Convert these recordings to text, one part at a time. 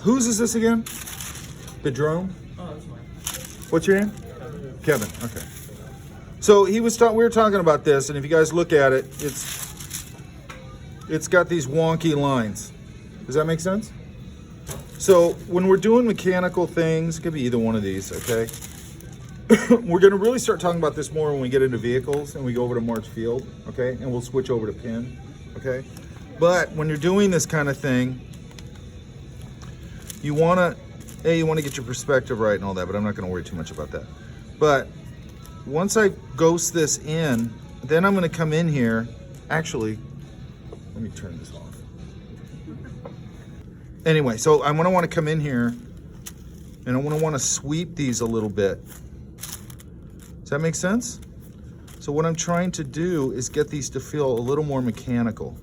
Whose is this again? The drone? Oh, that's mine. What's your name? Kevin. Okay. So we were talking about this, and if you guys look at it, it's got these wonky lines. Does that make sense? So when we're doing mechanical things, it could be either one of these, okay? We're going to really start talking about this more when we get into vehicles and we go over to March Field, okay? And we'll switch over to pin, okay? But when you're doing this kind of thing, you want to get your perspective right and all that, but I'm not going to worry too much about that. But once I ghost this in, then I'm going to come in here. Actually, let me turn this off. Anyway, so I'm going to want to come in here and I'm going to want to sweep these a little bit. Does that make sense? So what I'm trying to do is get these to feel a little more mechanical.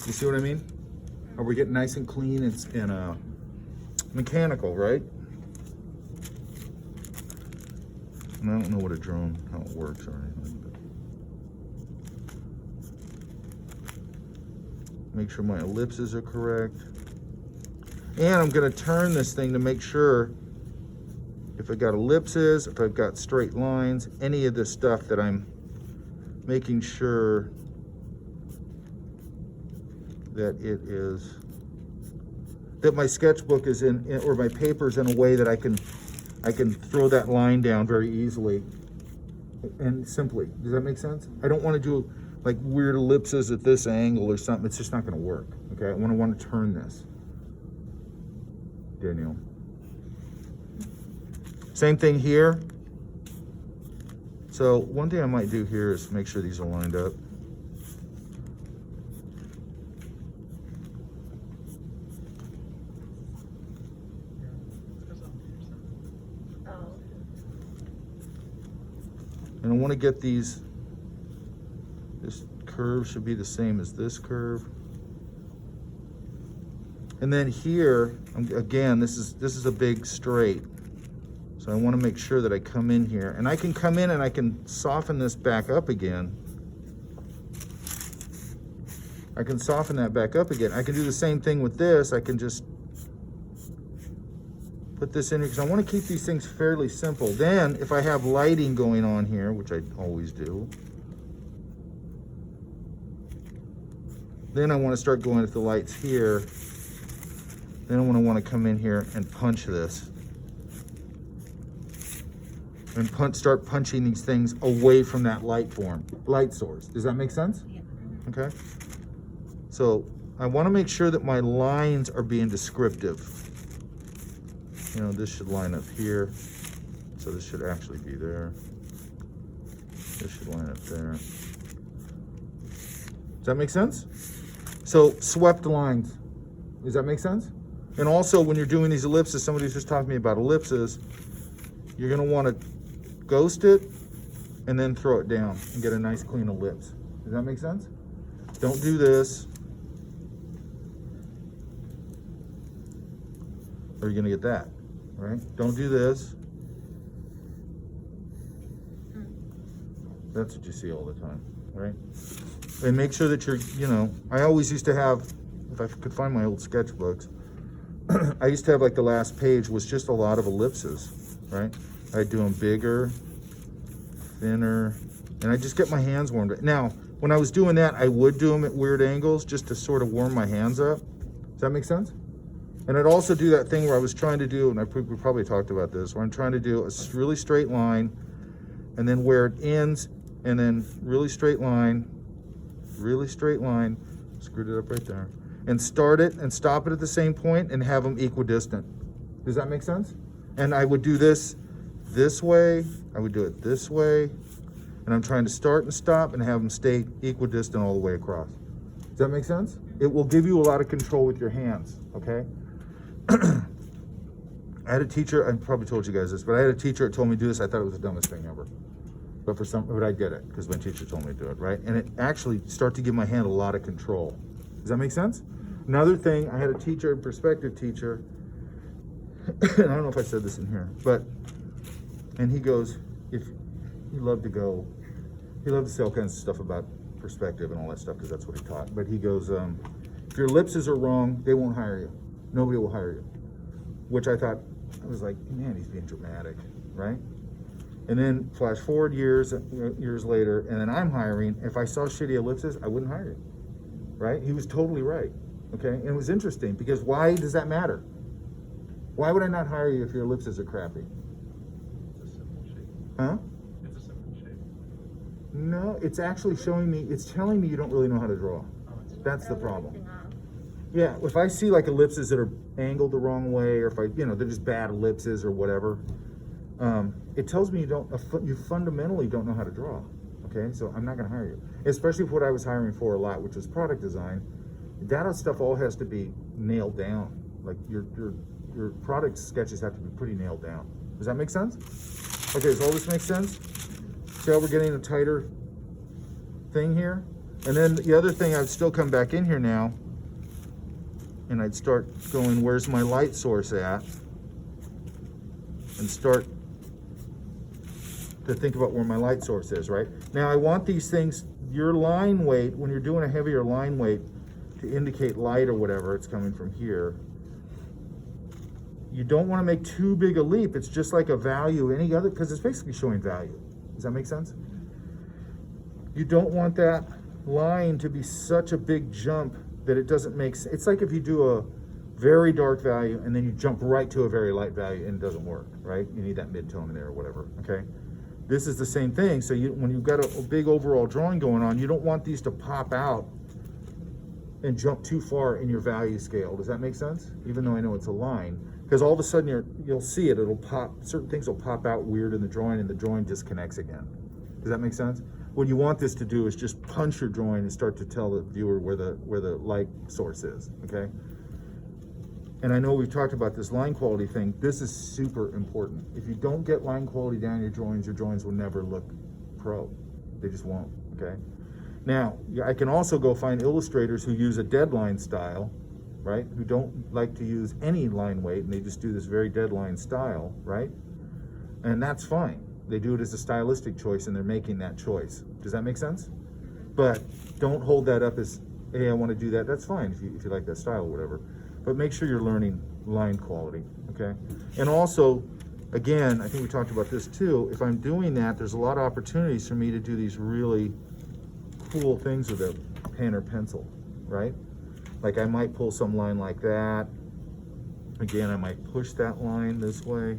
You see what I mean? Are we getting nice and clean and mechanical, right? And I don't know what a drone, how it works or anything. But make sure my ellipses are correct. And I'm gonna turn this thing to make sure if I've got ellipses, if I've got straight lines, any of this stuff that I'm making sure that that my sketchbook is or my paper's in a way that I can throw that line down very easily and simply. Does that make sense? I don't want to do like weird ellipses at this angle or something. It's just not going to work. Okay, I want to turn this. Daniel. Same thing here. So one thing I might do here is make sure these are lined up. And I want to get these, this curve should be the same as this curve. And then here, again, this is a big straight. So I want to make sure that I come in here. And I can come in and I can soften this back up again. I can soften that back up again. I can do the same thing with this. I can just put this in here because I want to keep these things fairly simple. Then if I have lighting going on here, which I always do, then I want to start going with the lights here. Then I want to come in here and punch this. And start punching these things away from that light source. Does that make sense? Yeah. Okay. So I want to make sure that my lines are being descriptive. You know, this should line up here. So this should actually be there. This should line up there. Does that make sense? So swept lines. Does that make sense? And also when you're doing these ellipses, somebody was just talking to me about ellipses, you're going to want to ghost it and then throw it down and get a nice clean ellipse. Does that make sense? Don't do this, or you're going to get that, right? Don't do this. That's what you see all the time, right? And make sure that you're, you know, I always used to have, if I could find my old sketchbooks, I used to have like the last page was just a lot of ellipses, right? I'd do them bigger, thinner, and I just get my hands warmed. Now, when I was doing that, I would do them at weird angles just to sort of warm my hands up. Does that make sense? And I'd also do that thing where I was trying to do, and we probably talked about this, where I'm trying to do a really straight line, and then where it ends, and then really straight line, screwed it up right there, and start it and stop it at the same point and have them equidistant. Does that make sense? And I would do this way, I would do it this way, and I'm trying to start and stop and have them stay equidistant all the way across. Does that make sense? It will give you a lot of control with your hands, okay? I had a teacher, I probably told you guys this, but I had a teacher that told me to do this. I thought it was the dumbest thing ever. But I did it because my teacher told me to do it, right? And it actually started to give my hand a lot of control. Does that make sense? Another thing, I had a teacher, a perspective teacher, and I don't know if I said this in here, but, and he goes, he loved to say all kinds of stuff about perspective and all that stuff, because that's what he taught. But he goes, if your ellipses are wrong, they won't hire you. Nobody will hire you. Which I thought, I was like, man, he's being dramatic, right? And then flash forward years later, and then I'm hiring. If I saw shitty ellipses, I wouldn't hire you, right? He was totally right, okay? And it was interesting, because why does that matter? Why would I not hire you if your ellipses are crappy? It's a simple shape. Huh? It's a simple shape. No, it's actually showing me, it's telling me you don't really know how to draw. That's the problem. Yeah, if I see like ellipses that are angled the wrong way, or if they're just bad ellipses or whatever, it tells me you fundamentally don't know how to draw. Okay, so I'm not going to hire you. Especially for what I was hiring for a lot, which was product design. That stuff all has to be nailed down. Like your product sketches have to be pretty nailed down. Does that make sense? Okay, does all this make sense? See how we're getting a tighter thing here? And then the other thing, I'd still come back in here now, and I'd start going, where's my light source at? And start to think about where my light source is, right? Now I want these things, your line weight, when you're doing a heavier line weight to indicate light or whatever, it's coming from here. You don't want to make too big a leap. It's just like a value, any other, because it's basically showing value. Does that make sense? You don't want that line to be such a big jump that it doesn't make sense. It's like if you do a very dark value and then you jump right to a very light value and it doesn't work, right? You need that mid-tone in there or whatever, okay? This is the same thing. So when you've got a big overall drawing going on, you don't want these to pop out and jump too far in your value scale. Does that make sense? Even though I know it's a line, because all of a sudden you'll see it, it'll pop, certain things will pop out weird in the drawing and the drawing disconnects again. Does that make sense? What you want this to do is just punch your drawing and start to tell the viewer where the light source is, okay? And I know we've talked about this line quality thing. This is super important. If you don't get line quality down your drawings will never look pro. They just won't, okay? Now, I can also go find illustrators who use a deadline style, right? Who don't like to use any line weight, and they just do this very deadline style, right? And that's fine. They do it as a stylistic choice, and they're making that choice. Does that make sense? But don't hold that up as, hey, I want to do that. That's fine if you like that style or whatever. But make sure you're learning line quality, okay? And also, again, I think we talked about this too. If I'm doing that, there's a lot of opportunities for me to do these really cool things with a pen or pencil, right? Like I might pull some line like that. Again, I might push that line this way.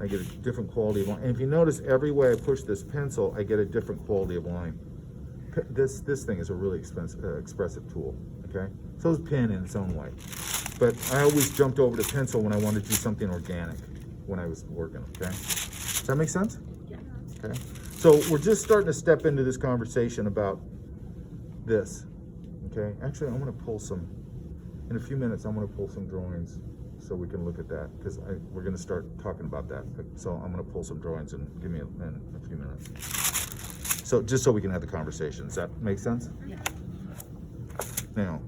I get a different quality of line. And if you notice, every way I push this pencil, I get a different quality of line. This thing is a really expressive tool, okay? So is pen in its own way. But I always jumped over to pencil when I wanted to do something organic when I was working, okay? Does that make sense? Yeah. Okay. So we're just starting to step into this conversation about this, okay? Actually, I'm gonna pull some, in a few minutes, I'm gonna pull some drawings so we can look at that, because we're gonna start talking about that. So I'm gonna pull some drawings and give me a few minutes. So just so we can have the conversation. Does that make sense? Yeah. Now,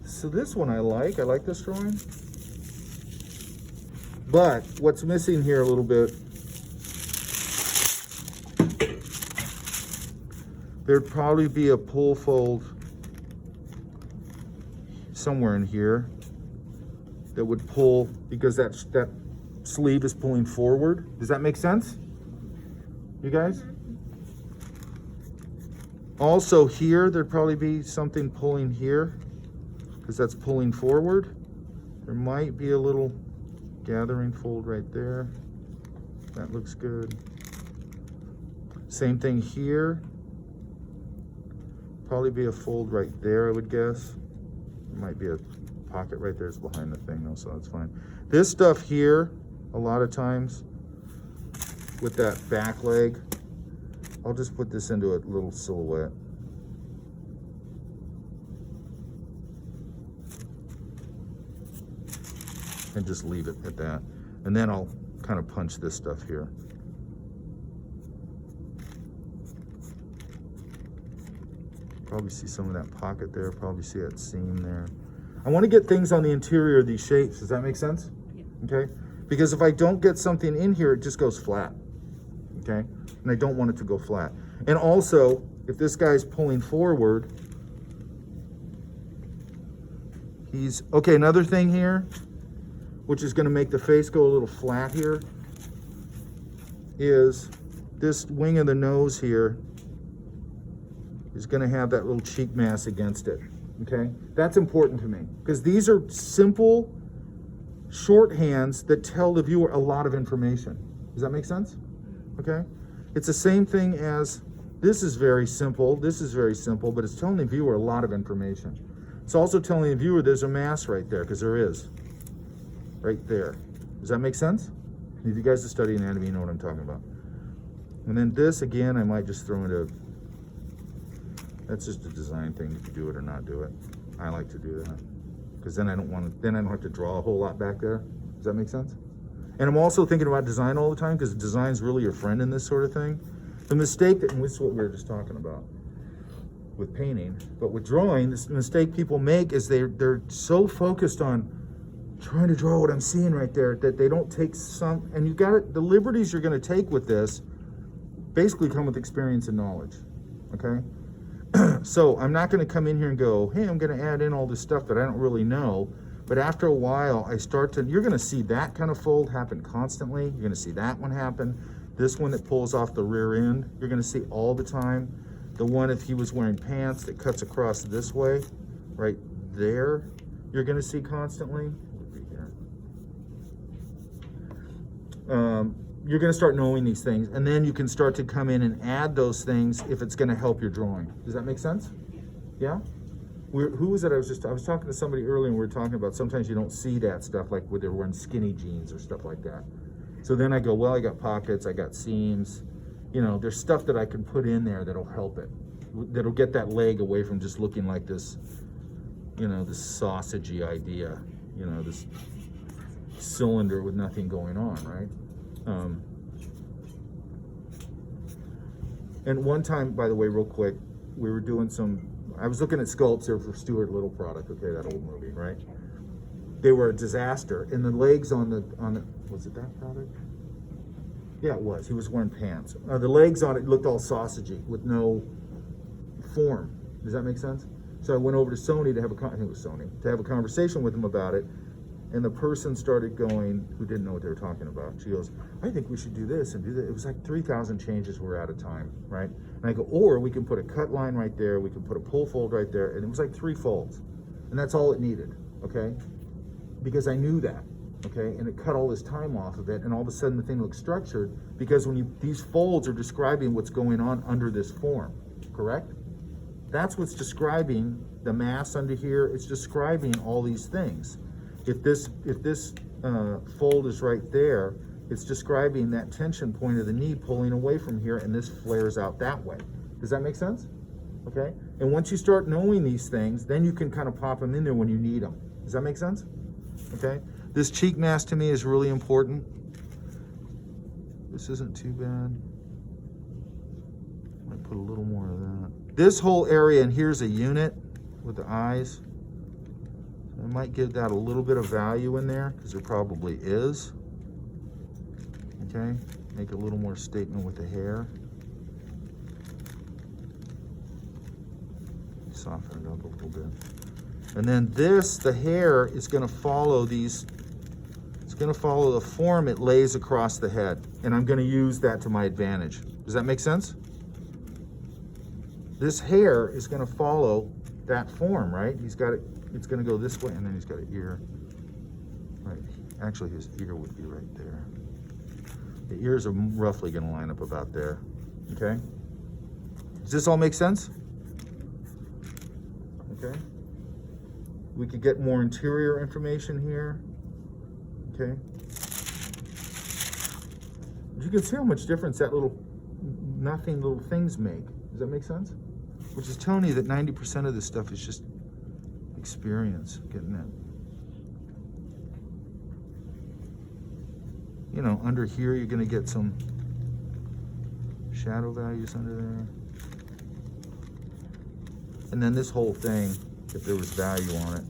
so this one I like this drawing. But what's missing here a little bit, there'd probably be a pull fold somewhere in here that would pull, because that sleeve is pulling forward. Does that make sense, you guys? Also here, there'd probably be something pulling here, because that's pulling forward. There might be a little gathering fold right there. That looks good. Same thing here. Probably be a fold right there, I would guess. There might be a pocket right there. It's behind the thing though, so that's fine. This stuff here, a lot of times with that back leg, I'll just put this into a little silhouette. And just leave it at that. And then I'll kind of punch this stuff here. Probably see some of that pocket there, probably see that seam there. I want to get things on the interior of these shapes. Does that make sense? Yeah. Okay? Because if I don't get something in here, it just goes flat. okay? And I don't want it to go flat. And also, if this guy's pulling forward, okay, another thing here, which is gonna make the face go a little flat here, is this wing of the nose here is gonna have that little cheek mass against it, okay? That's important to me, because these are simple shorthands that tell the viewer a lot of information. Does that make sense? Okay? It's the same thing as, this is very simple, but it's telling the viewer a lot of information. It's also telling the viewer there's a mass right there, because there is. Right there. Does that make sense? If you guys that study anatomy, you know what I'm talking about. And then this, again, I might just throw into, that's just a design thing, if you do it or not do it. I like to do that, because then I don't have to draw a whole lot back there. Does that make sense? And I'm also thinking about design all the time, because design's really your friend in this sort of thing. The mistake and this is what we were just talking about with painting, but with drawing, this mistake people make is they're so focused on trying to draw what I'm seeing right there that they don't take some, and the liberties you're going to take with this basically come with experience and knowledge, okay? So I'm not going to come in here and go, hey, I'm going to add in all this stuff that I don't really know. But after a while, you're going to see that kind of fold happen constantly. You're going to see that one happen. This one that pulls off the rear end, you're going to see all the time. The one, if he was wearing pants, that cuts across this way, right there, you're going to see constantly. You're going to start knowing these things, and then you can start to come in and add those things if it's going to help your drawing. Does that make sense? Yeah? Who was it? I was talking to somebody earlier, and we were talking about sometimes you don't see that stuff, like when they're wearing skinny jeans or stuff like that. So then I go, well, I got pockets, I got seams, you know, there's stuff that I can put in there that'll help it, that'll get that leg away from just looking like this, you know, this sausagey idea, you know, this cylinder with nothing going on, right? And one time, by the way, real quick, we were doing I was looking at sculpts here for Stuart Little product, okay, that old movie, right? They were a disaster, and the legs on the, was it that product? Yeah, it was. He was wearing pants. The legs on it looked all sausagey with no form. Does that make sense? So I went over to Sony to have a conversation with him about it. And the person started going, who didn't know what they were talking about. She goes, I think we should do this and do that. It was like 3,000 changes were out of time, right? And I go, or we can put a cut line right there. We can put a pull fold right there. And it was like 3 folds. And that's all it needed, okay? Because I knew that, okay? And it cut all this time off of it. And all of a sudden the thing looked structured, because these folds are describing what's going on under this form, correct? That's what's describing the mass under here. It's describing all these things. If this fold is right there, it's describing that tension point of the knee pulling away from here, and this flares out that way. Does that make sense? Okay? And once you start knowing these things, then you can kind of pop them in there when you need them. Does that make sense? Okay? This cheek mass to me is really important. This isn't too bad. I might put a little more of that. This whole area, and here's a unit with the eyes. I might give that a little bit of value in there, because there probably is. Okay, make a little more statement with the hair. Soften it up a little bit. And then the hair is going to follow it's going to follow the form it lays across the head. And I'm going to use that to my advantage. Does that make sense? This hair is going to follow that form, right? He's got it. It's going to go this way, and then he's got an ear. Right. Actually, his ear would be right there. The ears are roughly going to line up about there. Okay? Does this all make sense? Okay. We could get more interior information here. Okay. You can see how much difference that little things make. Does that make sense? Which is telling you that 90% of this stuff is just experience, getting that. You know, under here you're going to get some shadow values under there. And then this whole thing, if there was value on it,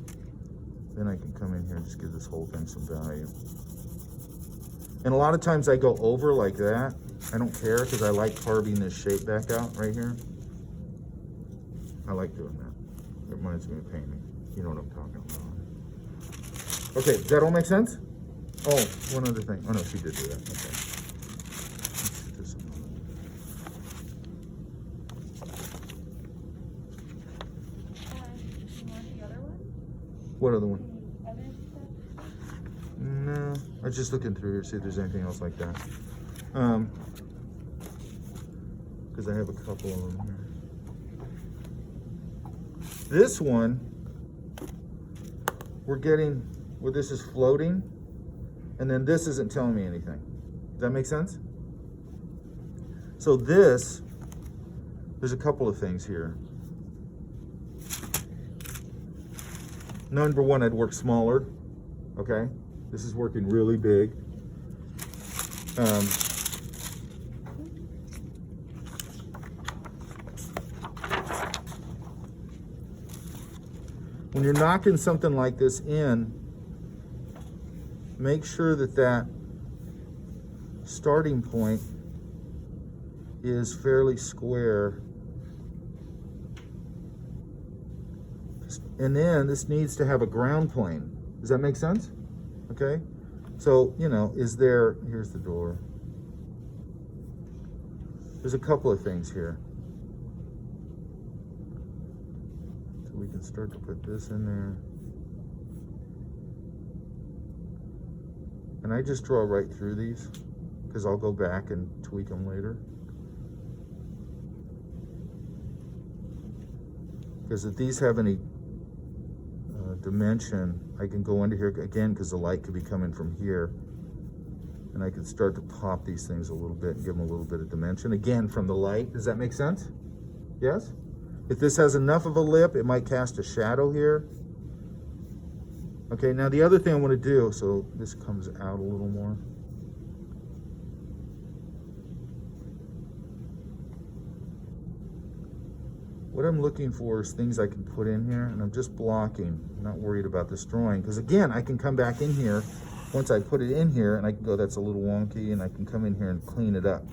then I can come in here and just give this whole thing some value. And a lot of times I go over like that, I don't care because I like carving this shape back out right here. I like doing that. It reminds me of painting. You know what I'm talking about. Okay, does that all make sense? Oh, one other thing. Oh no, she did do that. Okay. Let's do some- You want the other one? What other one? The other stuff? No, I was just looking through here, see if there's anything else like that. Because I have a couple of them here. This one, we're getting where this is floating, and then this isn't telling me anything. Does that make sense? So this, there's a couple of things here. Number one, I'd work smaller, okay? This is working really big. When you're knocking something like this in, make sure that that starting point is fairly square. And then this needs to have a ground plane. Does that make sense? Okay? So, you know, is there, here's the door. There's a couple of things here. So we can start to put this in there. And I just draw right through these because I'll go back and tweak them later. Because if these have any dimension, I can go under here again because the light could be coming from here. And I could start to pop these things a little bit and give them a little bit of dimension. Again, from the light. Does that make sense? Yes? If this has enough of a lip, it might cast a shadow here. Okay, now the other thing I want to do, so this comes out a little more. What I'm looking for is things I can put in here, and I'm just blocking. I'm not worried about this drawing, because again, I can come back in here once I put it in here, and I can go, that's a little wonky, and I can come in here and clean it up.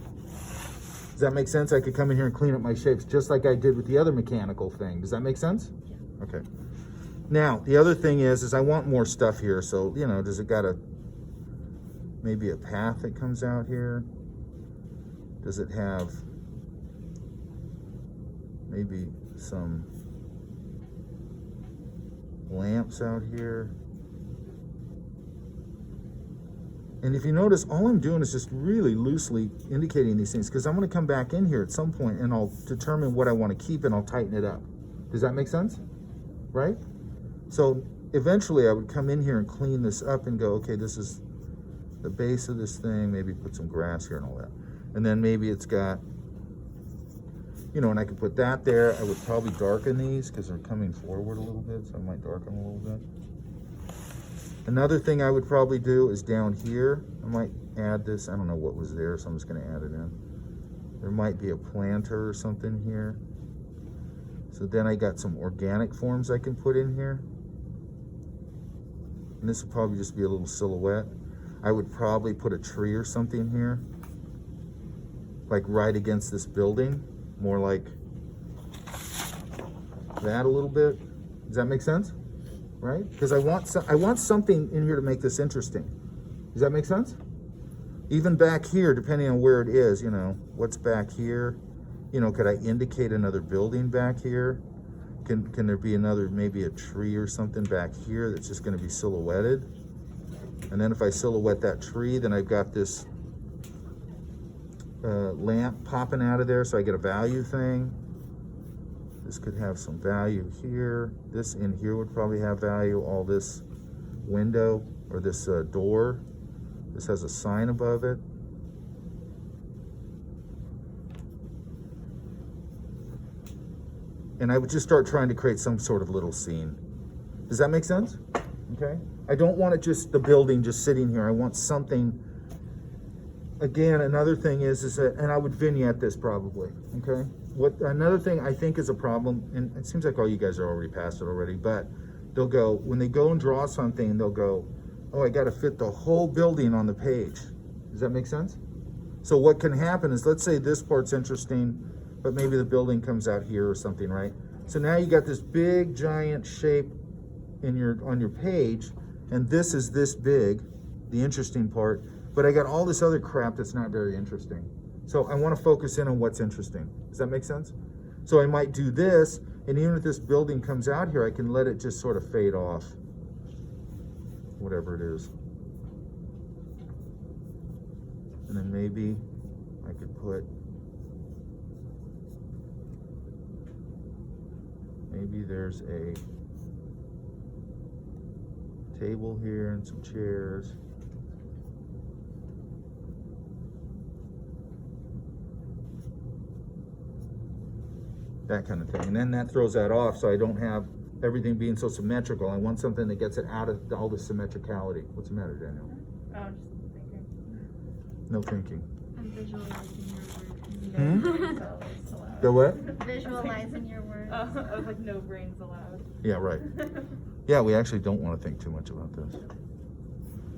Does that make sense? I could come in here and clean up my shapes just like I did with the other mechanical thing. Does that make sense? Yeah. Okay. Now, the other thing is I want more stuff here. So, you know, does it got maybe a path that comes out here? Does it have maybe some lamps out here? And if you notice, all I'm doing is just really loosely indicating these things because I'm going to come back in here at some point and I'll determine what I want to keep and I'll tighten it up. Does that make sense? Right? So eventually I would come in here and clean this up and go, okay, this is the base of this thing, maybe put some grass here and all that. And then maybe it's got, you know, and I could put that there. I would probably darken these because they're coming forward a little bit, so I might darken them a little bit. Another thing I would probably do is down here, I might add this, I don't know what was there, so I'm just gonna add it in. There might be a planter or something here. So then I got some organic forms I can put in here. And this will probably just be a little silhouette. I would probably put a tree or something here, like right against this building, more like that a little bit. Does that make sense? Right? Because I want something in here to make this interesting. Does that make sense? Even back here, depending on where it is, you know, what's back here? You know, could I indicate another building back here? Can there be another, maybe a tree or something back here that's just going to be silhouetted? And then if I silhouette that tree, then I've got this lamp popping out of there, so I get a value thing. This could have some value here. This in here would probably have value. All this window or this door. This has a sign above it. And I would just start trying to create some sort of little scene. Does that make sense? Okay. I don't want it just the building just sitting here. I want something. Again, another thing is that, and I would vignette this probably. Okay. What another thing I think is a problem, and it seems like all you guys are already past it already, but they'll go, when they go and draw something, they'll go, oh, I got to fit the whole building on the page. Does that make sense? So what can happen is, let's say this part's interesting, but maybe the building comes out here or something, right? So now you got this big giant shape in on your page, and this is this big, the interesting part, but I got all this other crap that's not very interesting. So I want to focus in on what's interesting. Does that make sense? So I might do this, and even if this building comes out here, I can let it just sort of fade off, whatever it is. And then maybe I could put, maybe there's a table here and some chairs. That kind of thing. And then that throws that off, so I don't have everything being so symmetrical. I want something that gets it out of all the symmetricality. What's the matter, Daniel? Oh, I'm just thinking. No thinking. I'm visualizing your words. Hmm? Brains allowed. The what? Visualizing your words. I was like, no brains allowed. Yeah, right. Yeah, we actually don't want to think too much about this.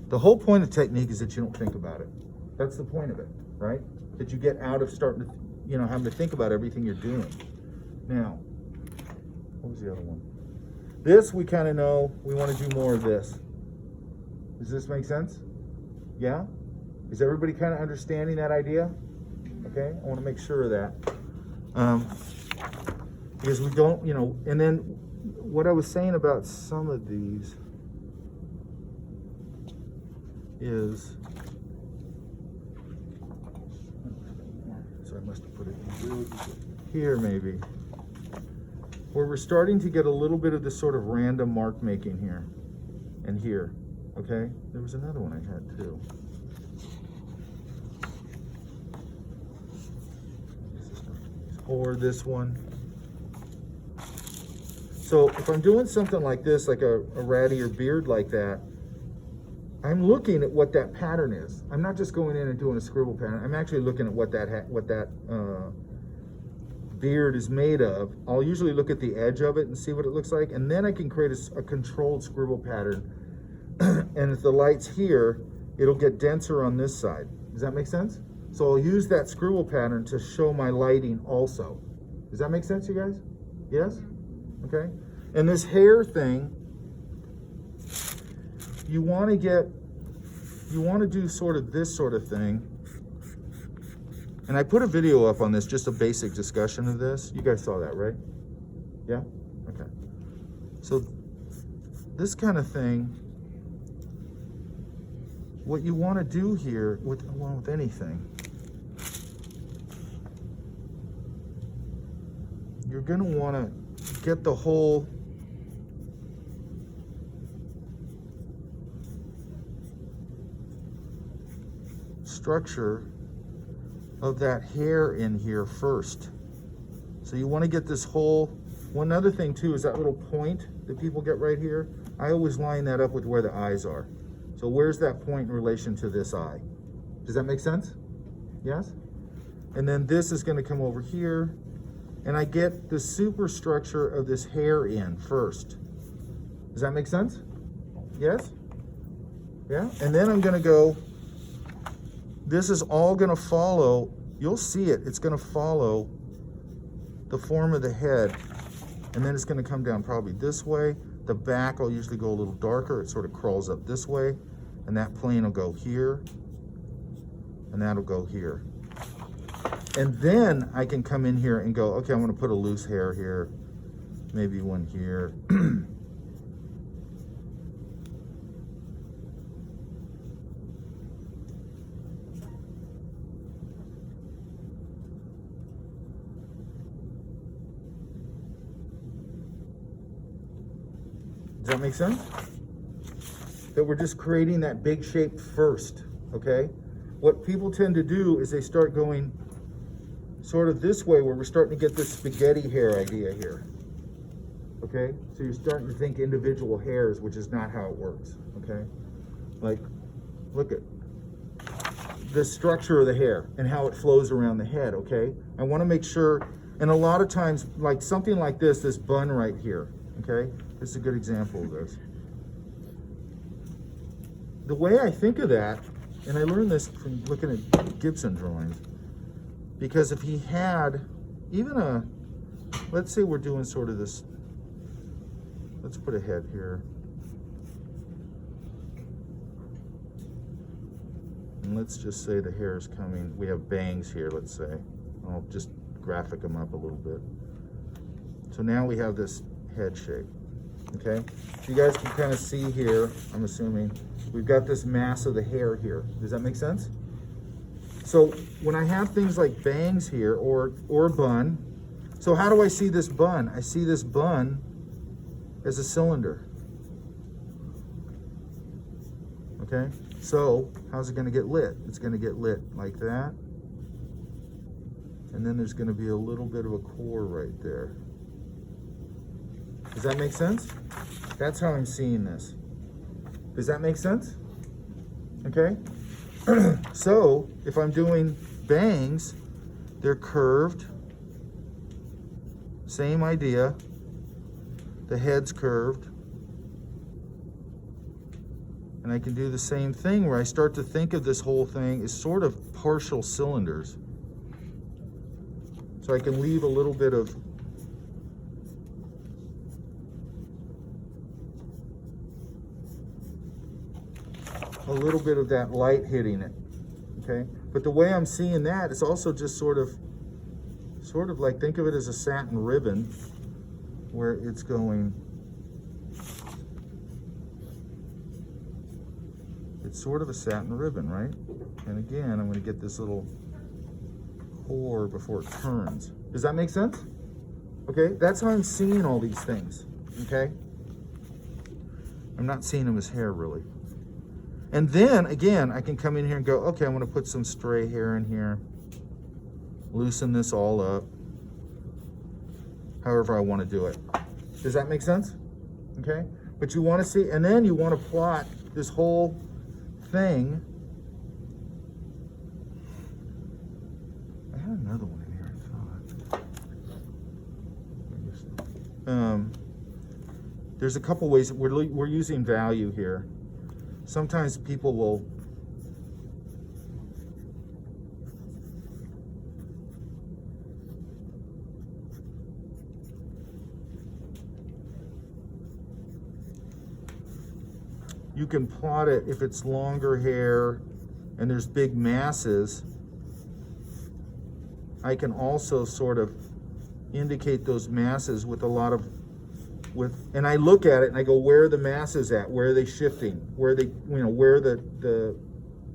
The whole point of technique is that you don't think about it. That's the point of it, right? That you get out of starting to, you know, having to think about everything you're doing. Now, what was the other one? This we kind of know we want to do more of this. Does this make sense? Yeah? Is everybody kind of understanding that idea? Okay, I want to make sure of that. Because we don't, you know, and then what I was saying about some of these is, so I must have put it here maybe, where we're starting to get a little bit of this sort of random mark making here and here. Okay, there was another one I had too. Or this one. So if I'm doing something like this, like a rattier beard like that, I'm looking at what that pattern is. I'm not just going in and doing a scribble pattern. I'm actually looking at what that beard is made of. I'll usually look at the edge of it and see what it looks like, and then I can create a controlled scribble pattern. And if the light's here, it'll get denser on this side. Does that make sense? So I'll use that scribble pattern to show my lighting also. Does that make sense, you guys? Yes? Okay. And this hair thing, you want to do sort of this sort of thing. And I put a video up on this, just a basic discussion of this. You guys saw that, right? Yeah? Okay. So this kind of thing, what you want to do here with anything, you're going to want to get the whole structure of that hair in here first. So you want to get this whole, one other thing too is that little point that people get right here. I always line that up with where the eyes are. So where's that point in relation to this eye? Does that make sense? Yes? And then this is going to come over here, and I get the superstructure of this hair in first. Does that make sense? Yes? Yeah? And then I'm going to go, this is all going to follow, you'll see it, it's going to follow the form of the head, and then it's going to come down probably this way. The back will usually go a little darker, it sort of crawls up this way, and that plane will go here, and that'll go here. And then I can come in here and go, okay, I'm going to put a loose hair here, maybe one here. Does that make sense? That we're just creating that big shape first, okay? What people tend to do is they start going sort of this way, where we're starting to get this spaghetti hair idea here, okay? So you're starting to think individual hairs, which is not how it works, okay? Like, look at the structure of the hair and how it flows around the head, okay? I want to make sure, and a lot of times, like something like this bun right here, okay? This is a good example of this. The way I think of that and I learned this from looking at Gibson drawings, because if he had even let's say we're doing sort of this, let's put a head here. And let's just say the hair is coming, we have bangs here, let's say. I'll just graphic them up a little bit. So now we have this head shape, okay? So you guys can kind of see here, I'm assuming, we've got this mass of the hair here. Does that make sense? So when I have things like bangs here or bun, so how do I see this bun? I see this bun as a cylinder. Okay? So how's it going to get lit? It's going to get lit like that. And then there's going to be a little bit of a core right there. Does that make sense? That's how I'm seeing this. Does that make sense? Okay? So if I'm doing bangs, they're curved. Same idea. The head's curved. And I can do the same thing where I start to think of this whole thing as sort of partial cylinders. So I can leave a little bit of that light hitting it, okay? But the way I'm seeing that is also just sort of like, think of it as a satin ribbon where it's going, it's sort of a satin ribbon, right? And again, I'm going to get this little core before it turns. Does that make sense? Okay, that's how I'm seeing all these things, okay? I'm not seeing them as hair, really. And then, again, I can come in here and go, okay, I'm going to put some stray hair in here, loosen this all up, however I want to do it. Does that make sense? Okay? But you want to see, and then you want to plot this whole thing. I had another one in here, I thought. There's a couple ways. We're using value here. Sometimes people will you can plot it if it's longer hair and there's big masses. I can also sort of indicate those masses with a lot of and I look at it and I go, where are the masses at? Where are they shifting? Where are they, where the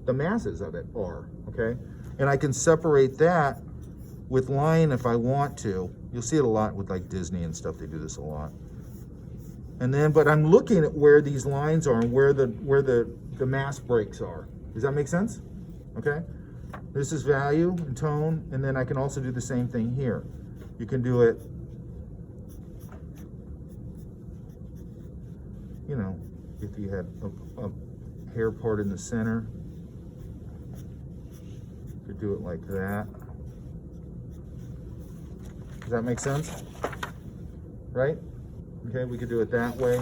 masses of it are, okay? And I can separate that with line if I want to. You'll see it a lot with like Disney and stuff, they do this a lot. And then, but I'm looking at where these lines are and where the mass breaks are. Does that make sense? Okay? This is value and tone, and then I can also do the same thing here. You can do it, if you had a hair part in the center, you could do it like that. Does that make sense? Right? Okay, we could do it that way.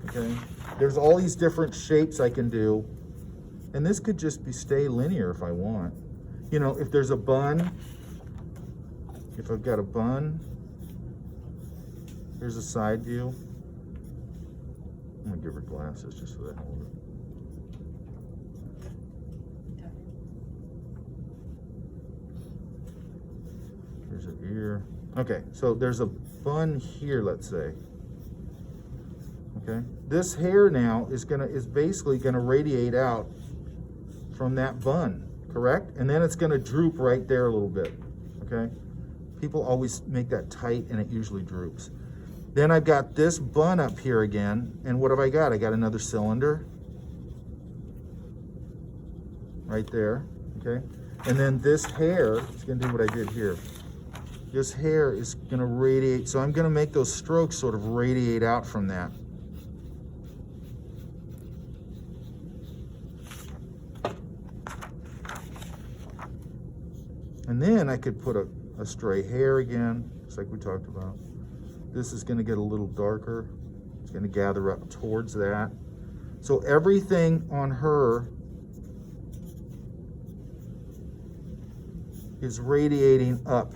Okay, there's all these different shapes I can do, and this could just stay linear if I want. If there's a bun, if I've got a bun, here's a side view. I'm gonna give her glasses just for the hell of it. There's an ear. Okay, so there's a bun here, let's say. Okay, this hair now is basically gonna radiate out from that bun, correct? And then it's gonna droop right there a little bit. Okay, people always make that tight, and it usually droops. Then I've got this bun up here again, and what have I got? I got another cylinder right there, okay? And then this hair is gonna do what I did here. This hair is gonna radiate, so I'm gonna make those strokes sort of radiate out from that. And then I could put a stray hair again, just like we talked about. This is going to get a little darker. It's going to gather up towards that. So everything on her is radiating up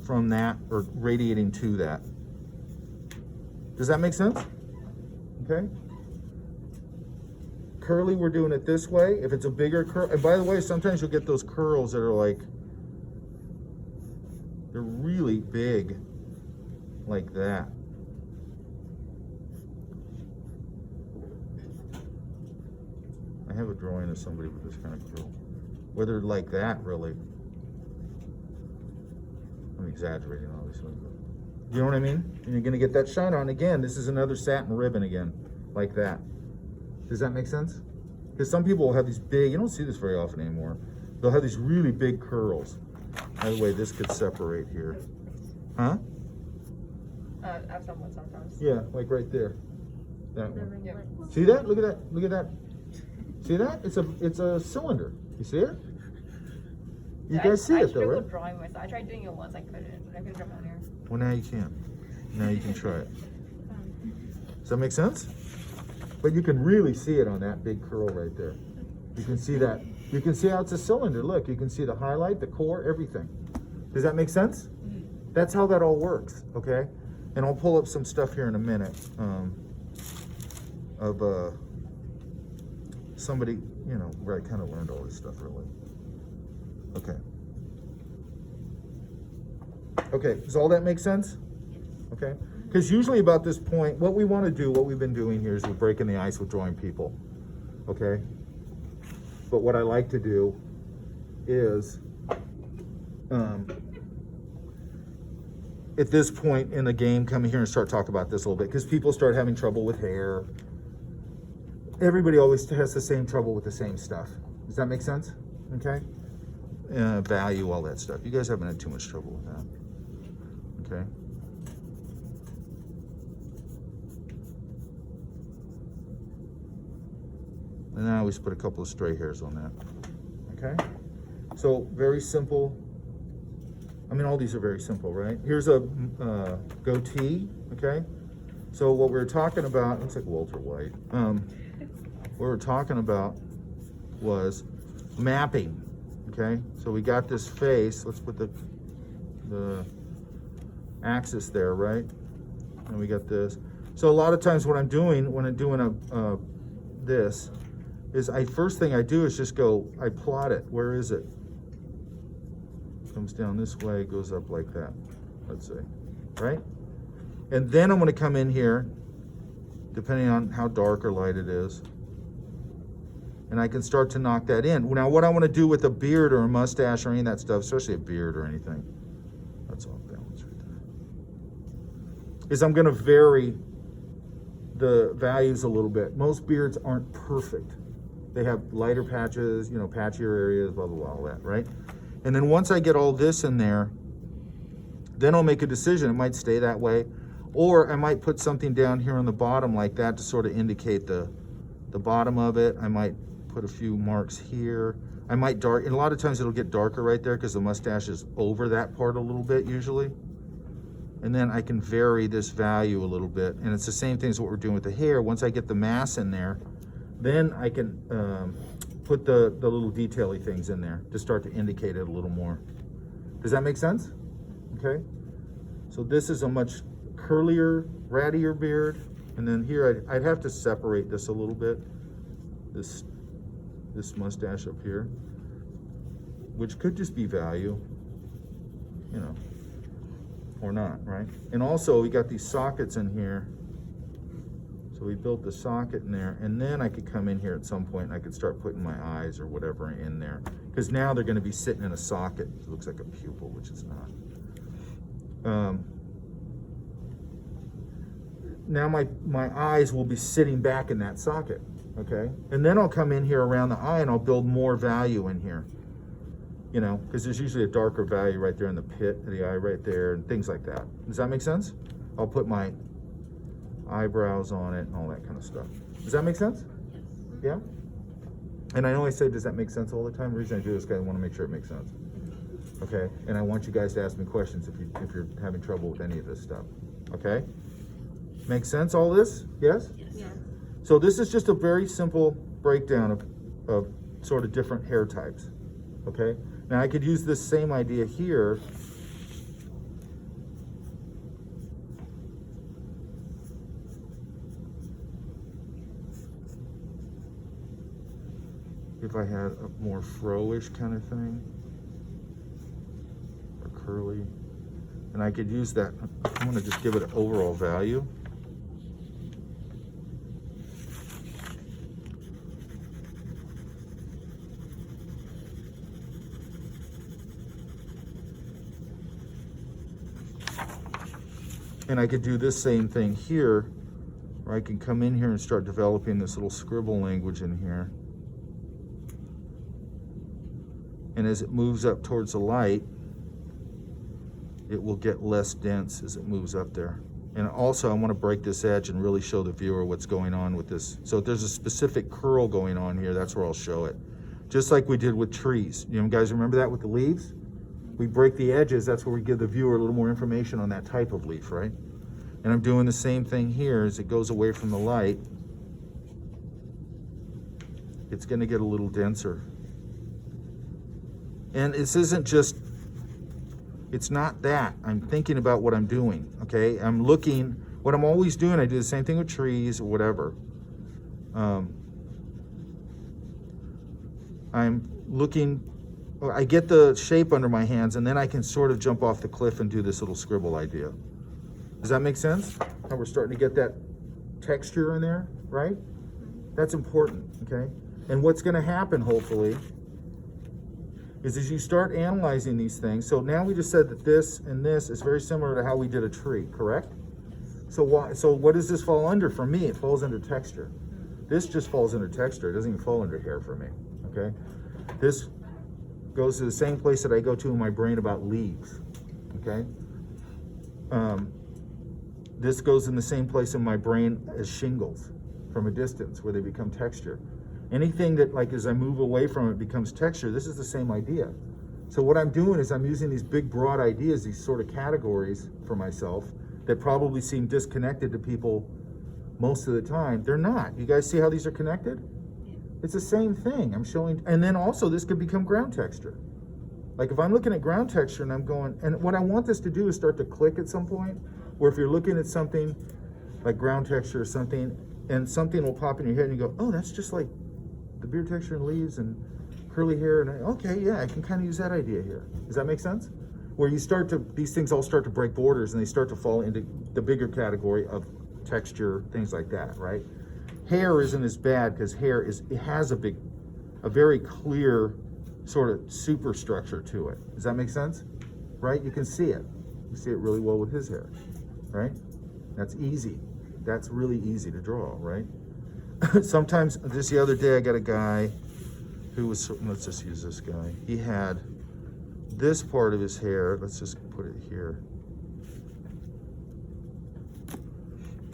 from that, or radiating to that. Does that make sense? Okay. Curly, we're doing it this way. If it's a bigger curl, and by the way, sometimes you'll get those curls that are like, they're really big, like that. I have a drawing of somebody with this kind of curl. Whether like that, really. I'm exaggerating, obviously. You know what I mean? And you're gonna get that shine on. Again, this is another satin ribbon again, like that. Does that make sense? Because some people will have these big, you don't see this very often anymore. They'll have these really big curls. By the way, this could separate here. Huh? I've someone sometimes. Yeah, like right there. That The one. ringlets. See that? Look at that. Look at that. See that? It's a cylinder. You see it? You guys see it though, right? Drawing myself. I tried doing it once. I couldn't. I couldn't draw my own hair. Well, now you can. Now you can try it. Does that make sense? But you can really see it on that big curl right there. You can see that. You can see how it's a cylinder. Look, you can see the highlight, the core, everything. Does that make sense? That's how that all works, okay? And I'll pull up some stuff here in a minute of somebody, you know, where I kind of learned all this stuff really. Okay. Okay, does all that make sense? Okay, because usually about this point, what we want to do, what we've been doing here is we're breaking the ice with drawing people, okay? But what I like to do is, at this point in the game, come here and start talking about this a little bit, because people start having trouble with hair. Everybody always has the same trouble with the same stuff. Does that make sense? Okay? Value, all that stuff. You guys haven't had too much trouble with that. Okay? And then I always put a couple of stray hairs on that. Okay? So, very simple. I mean, all these are very simple, right? Here's a goatee, okay? So what we were talking about, looks like Walter White. What we were talking about was mapping, okay? So we got this face, let's put the axis there, right? And we got this. So a lot of times what I'm doing when I'm doing this is first thing I do is just go, I plot it. Where is it? Comes down this way, goes up like that, let's say, right? And then I'm going to come in here, depending on how dark or light it is, and I can start to knock that in. Now, what I want to do with a beard or a mustache or any of that stuff, especially a beard or anything, that's off balance right there, is I'm going to vary the values a little bit. Most beards aren't perfect. They have lighter patches, you know, patchier areas, blah, blah, blah, all that, right? And then once I get all this in there, then I'll make a decision. It might stay that way, or I might put something down here on the bottom like that to sort of indicate the bottom of it. I might put a few marks here. I might dark, and a lot of times it'll get darker right there because the mustache is over that part a little bit usually. And then I can vary this value a little bit. And it's the same thing as what we're doing with the hair. Once I get the mass in there, then I can put the little detail-y things in there to start to indicate it a little more. Does that make sense? Okay. So this is a much curlier, rattier beard. And then here I'd have to separate this a little bit. This mustache up here, which could just be value, you know, or not, right? And also we got these sockets in here. So we built the socket in there, and then I could come in here at some point and I could start putting my eyes or whatever in there. Because now they're going to be sitting in a socket. It looks like a pupil, which is not. Now my eyes will be sitting back in that socket, okay? And then I'll come in here around the eye and I'll build more value in here. You know, because there's usually a darker value right there in the pit of the eye right there and things like that. Does that make sense? I'll put my eyebrows on it and all that kind of stuff. Does that make sense? Yeah? And I know I say, does that make sense all the time? The reason I do this, guys, I want to make sure it makes sense. Okay? And I want you guys to ask me questions if you're having trouble with any of this stuff. Okay? Make sense, all this? Yes? Yes. So this is just a very simple breakdown of sort of different hair types. Okay, now I could use this same idea here. If I had a more fro-ish kind of thing, or curly, and I could use that. I'm gonna just give it an overall value. And I could do this same thing here, where I can come in here and start developing this little scribble language in here. And as it moves up towards the light, it will get less dense as it moves up there. And also I want to break this edge and really show the viewer what's going on with this. So if there's a specific curl going on here, that's where I'll show it. Just like we did with trees. You guys remember that with the leaves? We break the edges, that's where we give the viewer a little more information on that type of leaf, right? And I'm doing the same thing here as it goes away from the light. It's going to get a little denser. And this isn't just, it's not that. I'm thinking about what I'm doing, okay? I'm looking, what I'm always doing, I do the same thing with trees or whatever. I'm looking, I get the shape under my hands, and then I can sort of jump off the cliff and do this little scribble idea. Does that make sense? How we're starting to get that texture in there, right? That's important, okay? And what's going to happen, hopefully, is as you start analyzing these things, so now we just said that this and this is very similar to how we did a tree, correct? So what does this fall under? For me, it falls under texture. This just falls under texture. It doesn't even fall under hair for me, okay? This goes to the same place that I go to in my brain about leaves, okay? This goes in the same place in my brain as shingles from a distance where they become texture. Anything that, like, as I move away from it becomes texture, this is the same idea. So what I'm doing is I'm using these big broad ideas, these sort of categories for myself that probably seem disconnected to people most of the time. They're not. You guys see how these are connected? It's the same thing I'm showing. And then also this could become ground texture. Like if I'm looking at ground texture and I'm going, and what I want this to do is start to click at some point, where if you're looking at something like ground texture or something, and something will pop in your head and you go, oh, that's just like the beard texture and leaves and curly hair, and okay, yeah, I can kind of use that idea here. Does that make sense? Where you start to, these things all start to break borders and they start to fall into the bigger category of texture, things like that, right? Hair isn't as bad because hair is, it has a very clear sort of superstructure to it. Does that make sense? Right? You can see it. You see it really well with his hair, right? That's easy. That's really easy to draw, right? Sometimes, just the other day, I got a guy who was, let's just use this guy. He had this part of his hair, let's just put it here.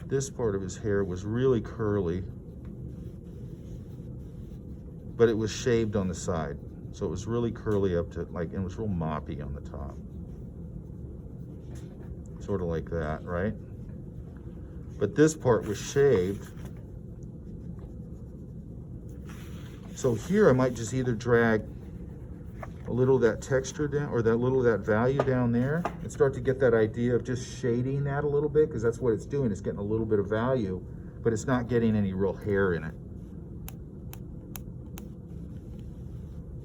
This part of his hair was really curly, but it was shaved on the side. So it was really curly up to, like, and it was real moppy on the top. Sort of like that, right? But this part was shaved. So here I might just either drag a little of that texture down, or that little of that value down there, and start to get that idea of just shading that a little bit, because that's what it's doing. It's getting a little bit of value, but it's not getting any real hair in it.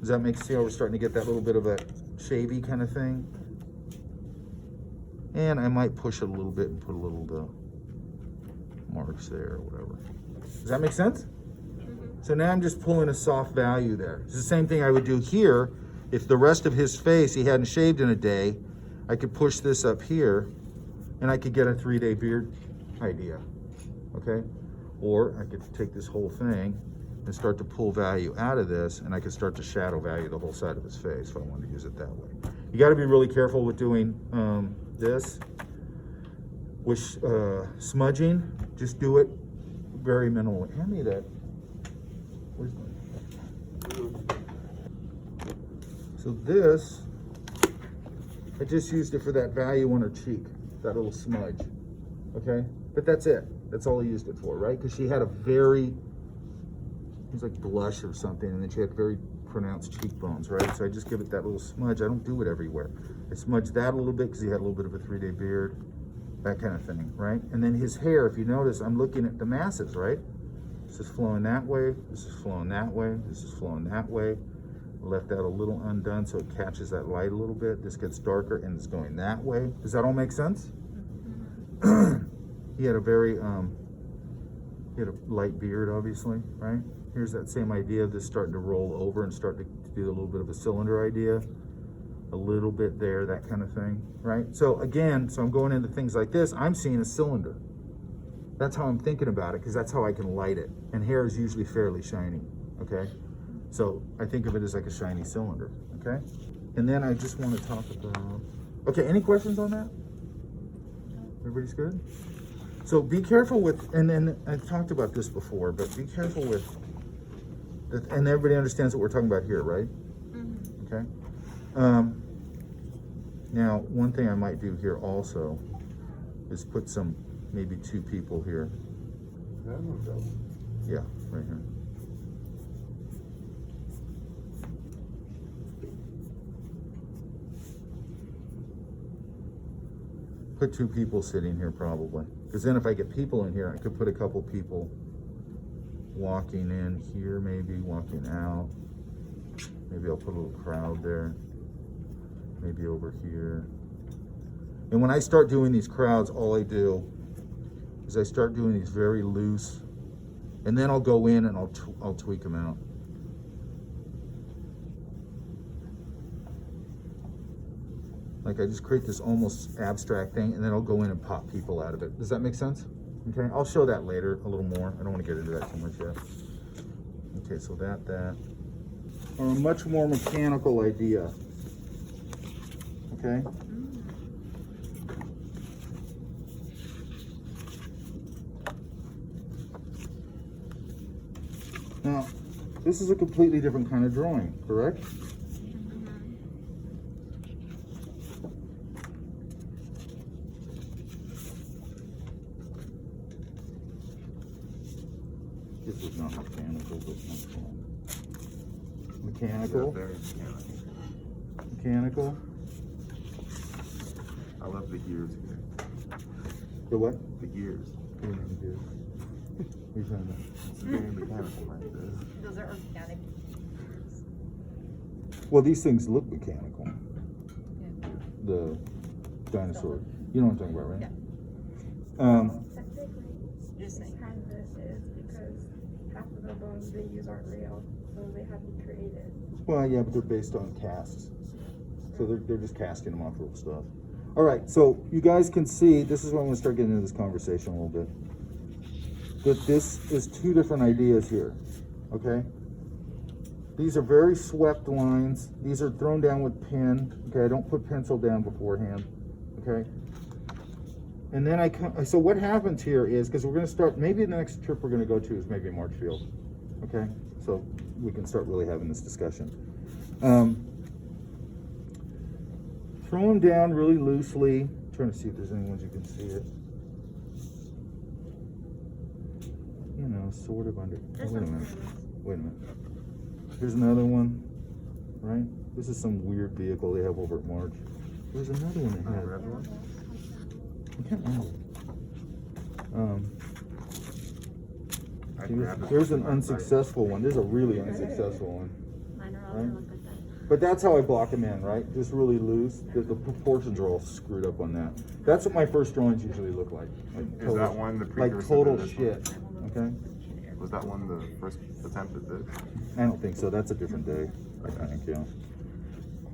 Does that make sense? See how we're starting to get that little bit of a shavy kind of thing? And I might push it a little bit and put a little marks there or whatever. Does that make sense? So now I'm just pulling a soft value there. It's the same thing I would do here. If the rest of his face he hadn't shaved in a day, I could push this up here and I could get a 3-day beard idea, okay? Or I could take this whole thing and start to pull value out of this, and I could start to shadow value the whole side of his face if I wanted to use it that way. You gotta be really careful with doing this. With smudging, just do it very minimally. Hand me that. Where's my... So this, I just used it for that value on her cheek, that little smudge, okay? But that's it. That's all I used it for, right? Because she had a very, it was like blush or something, and then she had very pronounced cheekbones, right? So I just give it that little smudge. I don't do it everywhere. I smudge that a little bit because he had a little bit of a 3-day beard, that kind of thing, right? And then his hair, if you notice, I'm looking at the masses, right? This is flowing that way, this is flowing that way, this is flowing that way. Left that a little undone so it catches that light a little bit. This gets darker and it's going that way. Does that all make sense? He had a very, he had a light beard, obviously, right? Here's that same idea of this starting to roll over and start to do a little bit of a cylinder idea. A little bit there, that kind of thing, right? So again, so I'm going into things like this, I'm seeing a cylinder. That's how I'm thinking about it, because that's how I can light it. And hair is usually fairly shiny, okay? So I think of it as like a shiny cylinder, okay? And then I just want to talk about, okay, any questions on that? Everybody's good? So be careful with, and then I've talked about this before, but be careful with, and everybody understands what we're talking about here, right? Okay? Now, one thing I might do here also is put some, maybe 2 people here. Yeah, right here. Put 2 people sitting here probably. Because then if I get people in here, I could put a couple people walking in here, maybe walking out. Maybe I'll put a little crowd there. Maybe over here. And when I start doing these crowds, all I do is I start doing these very loose, and then I'll go in and I'll tweak them out. Like I just create this almost abstract thing, and then I'll go in and pop people out of it. Does that make sense? Okay, I'll show that later a little more. I don't want to get into that too much yet. Okay, so that. Or a much more mechanical idea. Okay? Now, this is a completely different kind of drawing, correct? This is not mechanical, but it's fun. Mechanical? Very mechanical. Mechanical? I love the gears here. The what? The gears. What do you mean, dude? What are you talking about? It's very mechanical right there. Those are organic. Well, these things look mechanical. Yeah. The dinosaur. You know what I'm talking about, right? Yeah. Technically, Just saying. kind of is because half of the bones they use aren't real, so they have to be created. Well, yeah, but they're based on casts. So they're just casting them off real stuff. All right, so you guys can see, this is where I'm going to start getting into this conversation a little bit. That this is 2 different ideas here, okay? These are very swept lines. These are thrown down with pen. Okay, I don't put pencil down beforehand, okay? And then so what happens here is, because we're going to start, maybe the next trip we're going to go to is maybe Marchfield, okay? So we can start really having this discussion. Throw them down really loosely. I'm trying to see if there's any ones you can see it. You know, sort of under. Oh, wait a minute. Wait a minute. Here's another one, right? This is some weird vehicle they have over at March. There's another one they had. Red one? I can't remember. I See, grabbed it there's an from my site. unsuccessful one. There's a really unsuccessful one. Mine are all Right. gonna look like that. But that's how I block them in, right? Just really loose. The proportions are all screwed up on that. That's what my first drawings usually look like. Is that one the like precursor total to this shit? Okay. Was that one the first attempt at this? I don't think so. That's a different day, I think, yeah.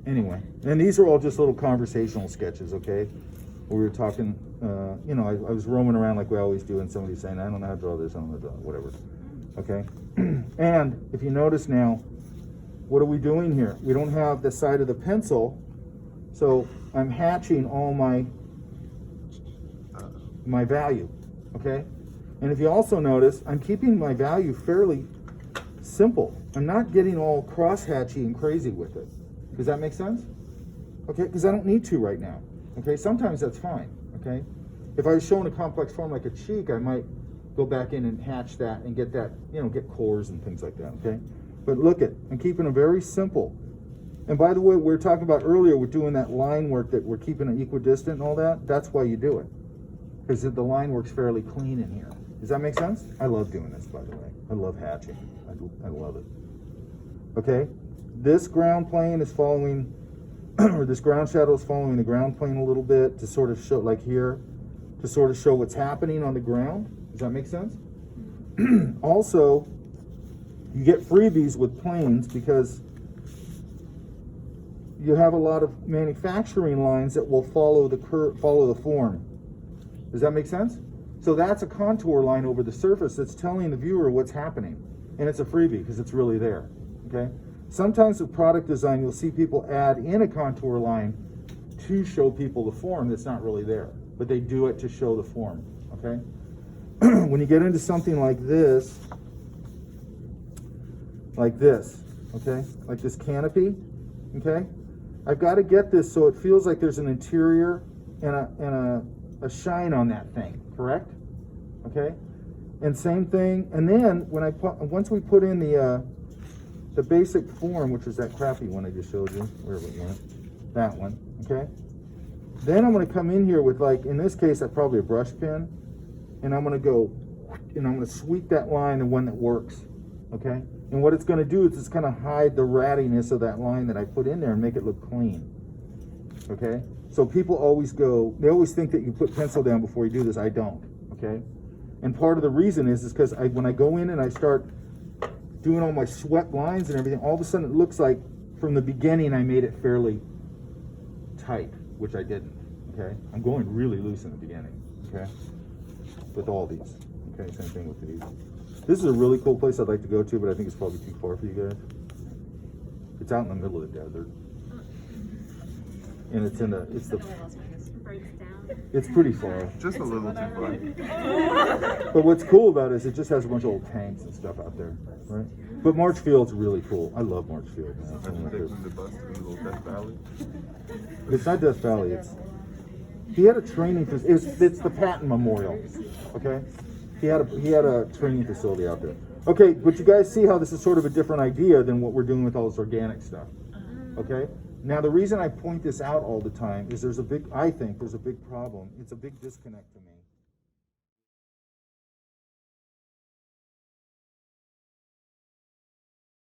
Anyway, and these are all just little conversational sketches, okay? We were talking, you know, I was roaming around like we always do, and somebody's saying, I don't know how to draw this, I don't know how to draw whatever. Okay? And if you notice now, what are we doing here? We don't have the side of the pencil, so I'm hatching all my value, okay? And if you also notice, I'm keeping my value fairly simple. I'm not getting all cross-hatchy and crazy with it. Does that make sense? Okay, because I don't need to right now. Okay, sometimes that's fine, okay? If I was showing a complex form like a cheek, I might go back in and hatch that and get that, you know, get cores and things like that, okay? But look at, I'm keeping them very simple. And by the way, we were talking about earlier, we're doing that line work that we're keeping it equidistant and all that. That's why you do it. Because the line work's fairly clean in here. Does that make sense? I love doing this, by the way. I love hatching. I love it. Okay? This ground plane is following, or this ground shadow is following the ground plane a little bit to sort of show, like here, to sort of show what's happening on the ground. Does that make sense? Also, you get freebies with planes because you have a lot of manufacturing lines that will follow the form. Does that make sense? So that's a contour line over the surface that's telling the viewer what's happening. And it's a freebie because it's really there. Okay? Sometimes with product design, you'll see people add in a contour line to show people the form that's not really there. But they do it to show the form. Okay? When you get into something like this, okay? Like this canopy, okay? I've got to get this so it feels like there's an interior and a shine on that thing, correct? Okay? And same thing, and then when once we put in the basic form, which is that crappy one I just showed you, wherever it went, that one, okay? Then I'm going to come in here with, like, in this case, probably a brush pen, and I'm going to go, and I'm going to sweep that line, the one that works, okay? And what it's going to do is it's going to hide the rattiness of that line that I put in there and make it look clean, okay? So people always they always think that you put pencil down before you do this. I don't, okay? And part of the reason is because when I go in and I start doing all my swept lines and everything, all of a sudden it looks like from the beginning I made it fairly tight, which I didn't, okay? I'm going really loose in the beginning, okay? With all these, okay? Same thing with these. This is a really cool place I'd like to go to, but I think it's probably too far for you guys. It's out in the middle of the desert. And it's it's pretty far. Just a little too far. But what's cool about it is it just has a bunch of old tanks and stuff out there, right? But Marchfield's really cool. I love Marchfield, man. It's one of my favorites. The bus to the little Death Valley. It's not Death Valley. He had a training facility. It's the Patton Memorial, okay? He had a training facility out there. Okay, but you guys see how this is sort of a different idea than what we're doing with all this organic stuff, okay? Now, the reason I point this out all the time is I think there's a big problem. It's a big disconnect to me.